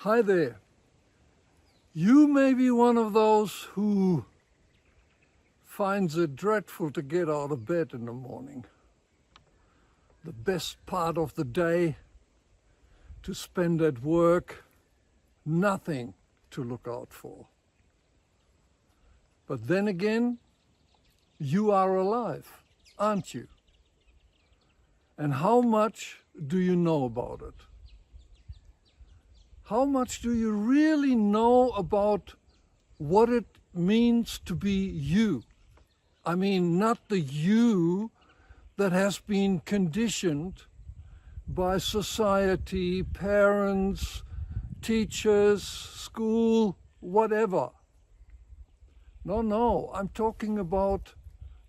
Hi there. You may be one of those who finds it dreadful to get out of bed in the morning. The best part of the day to spend at work, nothing to look out for. But then again, you are alive, aren't you? And how much do you know about it? How much do you really know about what it means to be you? I mean, not the you that has been conditioned by society, parents, teachers, school, whatever. No, I'm talking about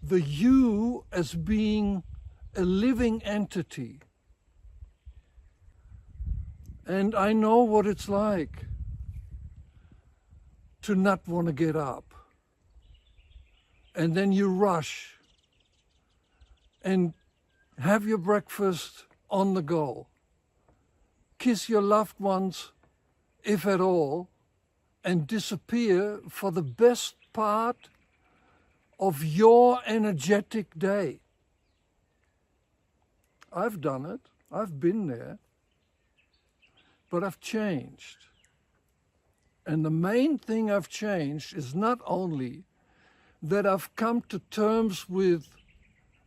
the you as being a living entity. And I know what it's like to not want to get up. And then you rush and have your breakfast on the go. Kiss your loved ones, if at all, and disappear for the best part of your energetic day. I've done it. I've been there. But I've changed. And the main thing I've changed is not only that I've come to terms with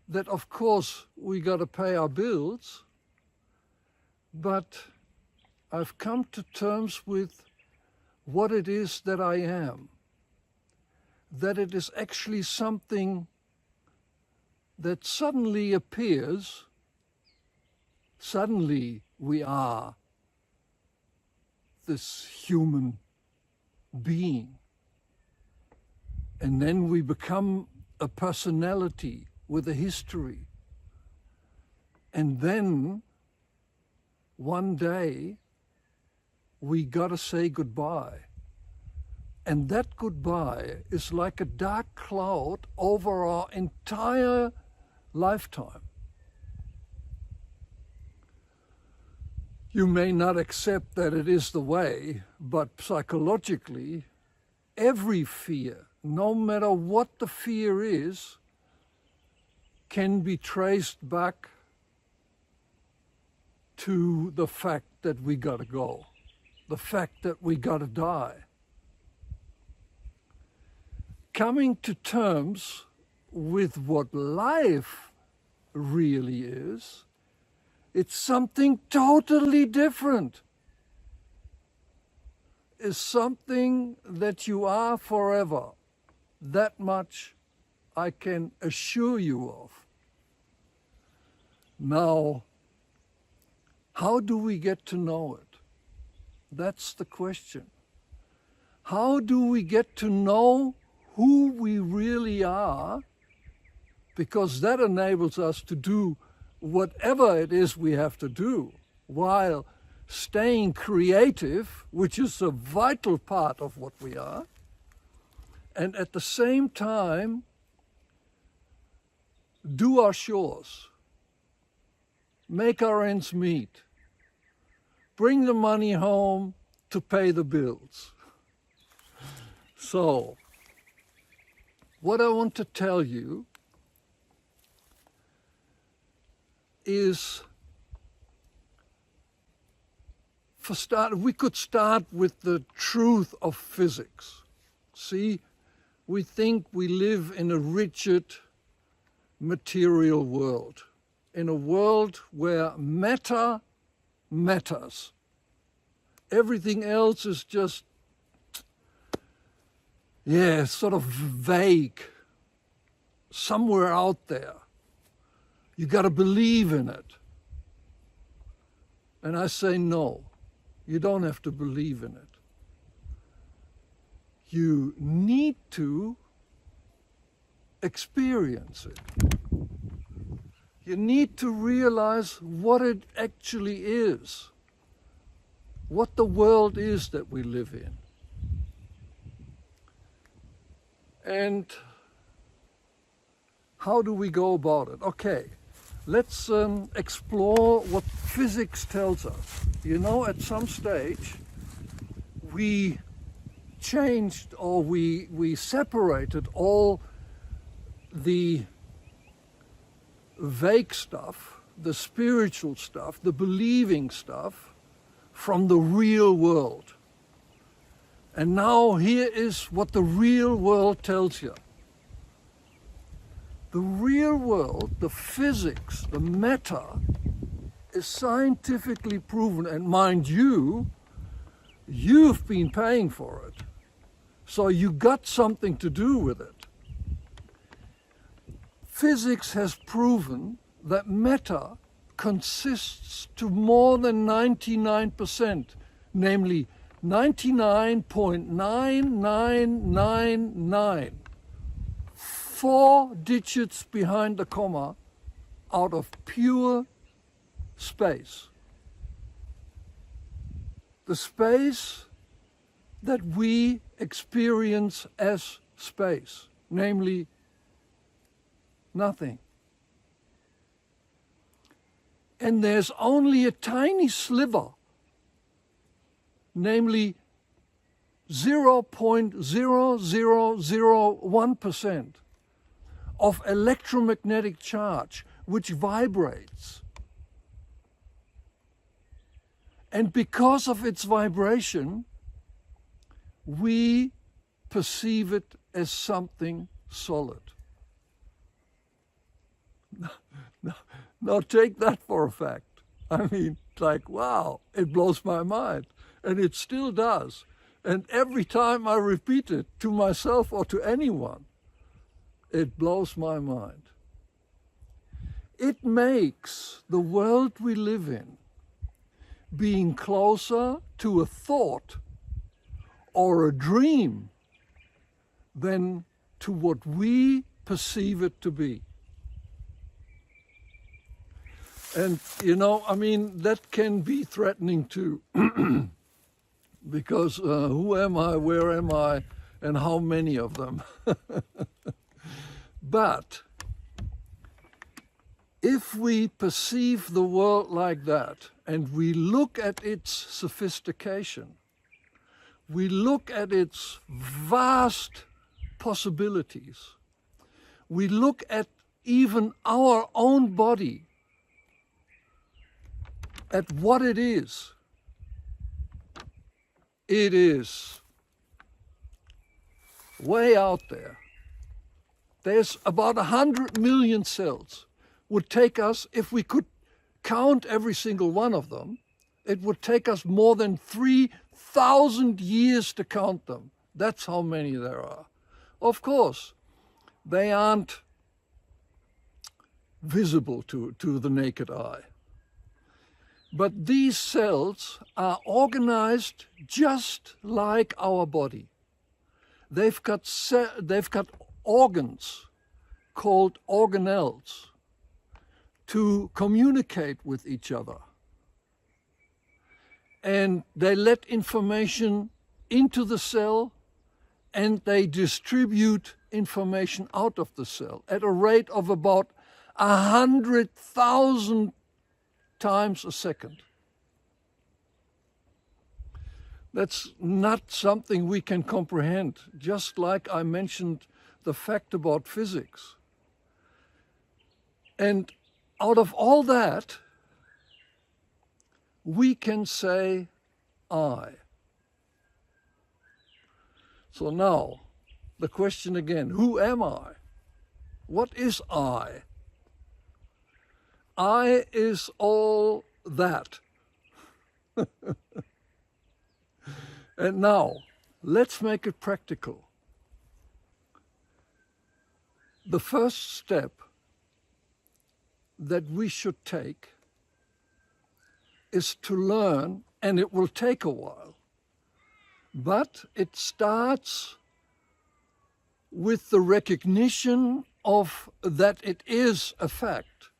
that, of course, we got to pay our bills, but I've come to terms with what it is that I am. That it is actually something that suddenly appears, suddenly we are this human being. And then we become a personality with a history. And then one day we gotta say goodbye. And that goodbye is like a dark cloud over our entire lifetime. You may not accept that it is the way, but psychologically, every fear, no matter what the fear is, can be traced back to the fact that we gotta go, the fact that we gotta die. Coming to terms with what life really is, it's something totally different. It's something that you are forever. That much I can assure you of. Now, how do we get to know it? That's the question. How do we get to know who we really are? Because that enables us to do whatever it is we have to do, while staying creative, which is a vital part of what we are, and at the same time do our chores, make our ends meet, bring the money home to pay the bills. So, what I want to tell you is, for start, we could start with the truth of physics. See, we think we live in a rigid material world, in a world where matter matters. Everything else is just, sort of vague, somewhere out there. You got to believe in it. And I say, no, you don't have to believe in it. You need to experience it. You need to realize what it actually is, what the world is that we live in. And how do we go about it? Okay. Let's explore what physics tells us. You know, at some stage, we changed, or we separated all the vague stuff, the spiritual stuff, the believing stuff, from the real world. And now here is what the real world tells you. The real world, the physics, the matter, is scientifically proven, and mind you, you've been paying for it. So you got something to do with it. Physics has proven that matter consists to more than 99%, namely 99.9999, 4 digits behind the comma, out of pure space. The space that we experience as space, namely nothing. And there's only a tiny sliver, namely 0.0001% of electromagnetic charge which vibrates. And because of its vibration, we perceive it as something solid. Now take that for a fact. I mean, like, wow, it blows my mind. And it still does. And every time I repeat it to myself or to anyone, it blows my mind. It makes the world we live in being closer to a thought or a dream than to what we perceive it to be. And, you know, I mean, that can be threatening too. Because who am I, where am I, and how many of them? But if we perceive the world like that, and we look at its sophistication, we look at its vast possibilities, we look at even our own body, at what it is way out there. There's about 100 million cells. Would take us, if we could count every single one of them, it would take us more than 3,000 years to count them. That's how many there are. Of course, they aren't visible to the naked eye. But these cells are organized just like our body. They've got organs called organelles to communicate with each other. And they let information into the cell, and they distribute information out of the cell at a rate of about 100,000 times a second. That's not something we can comprehend, just like I mentioned the fact about physics. And out of all that, we can say I. So now, the question again, who am I? What is I? I is all that. And now, let's make it practical. The first step that we should take is to learn, and it will take a while, but it starts with the recognition of that it is a fact.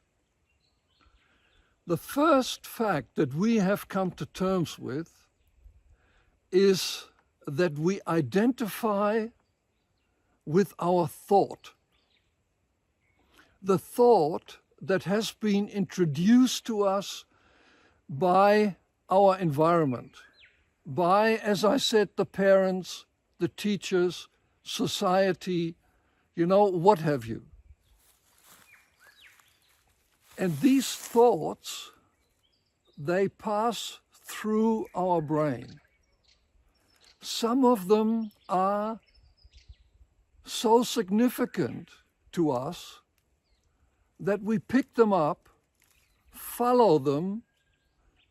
The first fact that we have come to terms with is that we identify with our thought. The thought that has been introduced to us by our environment, by, as I said, the parents, the teachers, society, what have you. And these thoughts, they pass through our brain. Some of them are so significant to us that we pick them up, follow them,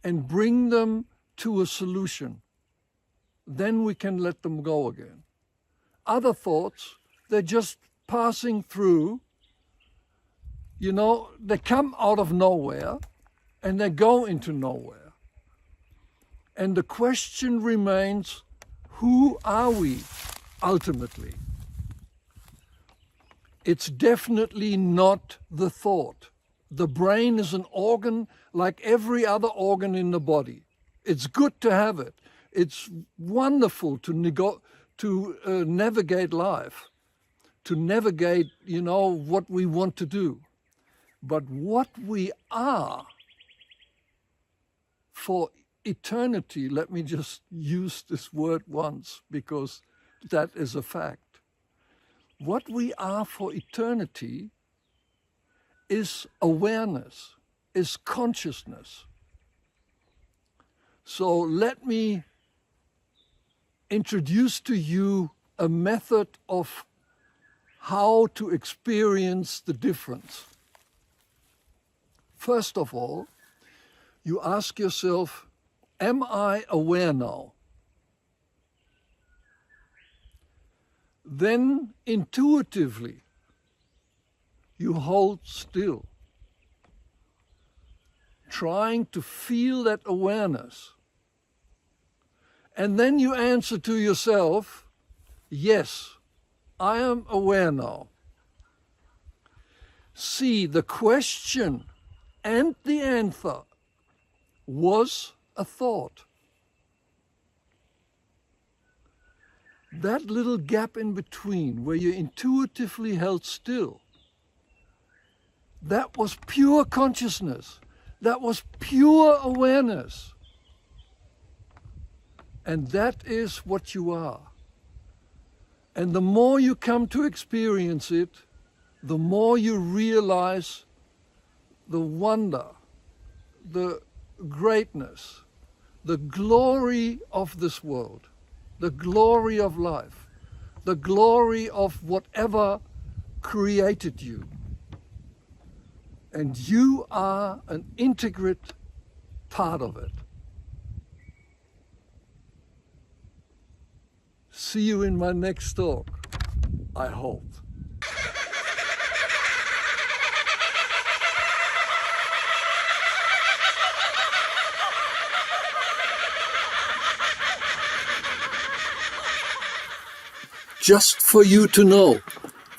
and bring them to a solution. Then we can let them go again. Other thoughts, they're just passing through. They come out of nowhere and they go into nowhere. And the question remains, who are we ultimately? It's definitely not the thought. The brain is an organ like every other organ in the body. It's good to have it. It's wonderful to navigate life, to navigate, what we want to do. But what we are for eternity, let me just use this word once because that is a fact. What we are for eternity is awareness, is consciousness. So let me introduce to you a method of how to experience the difference. First of all, you ask yourself, am I aware now? Then intuitively, you hold still, trying to feel that awareness. And then you answer to yourself, yes, I am aware now. See, the question and the answer was a thought. That little gap in between where you intuitively held still, that was pure consciousness. That was pure awareness. And that is what you are. And the more you come to experience it, the more you realize the wonder, the greatness, the glory of this world, the glory of life, the glory of whatever created you. And you are an integrate part of it. See you in my next talk, I hope. Just for you to know,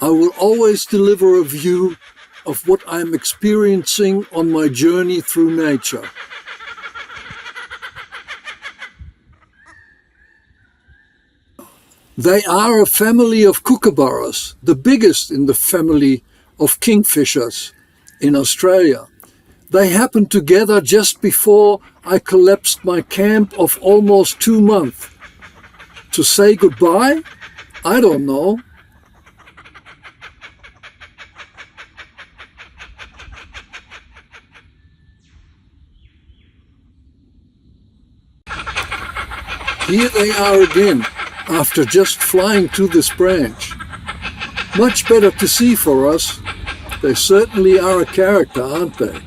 I will always deliver a view of what I'm experiencing on my journey through nature. They are a family of kookaburras, the biggest in the family of kingfishers in Australia. They happened together just before I collapsed my camp of almost 2 months. To say goodbye? I don't know. Here they are again, after just flying to this branch. Much better to see for us. They certainly are a character, aren't they?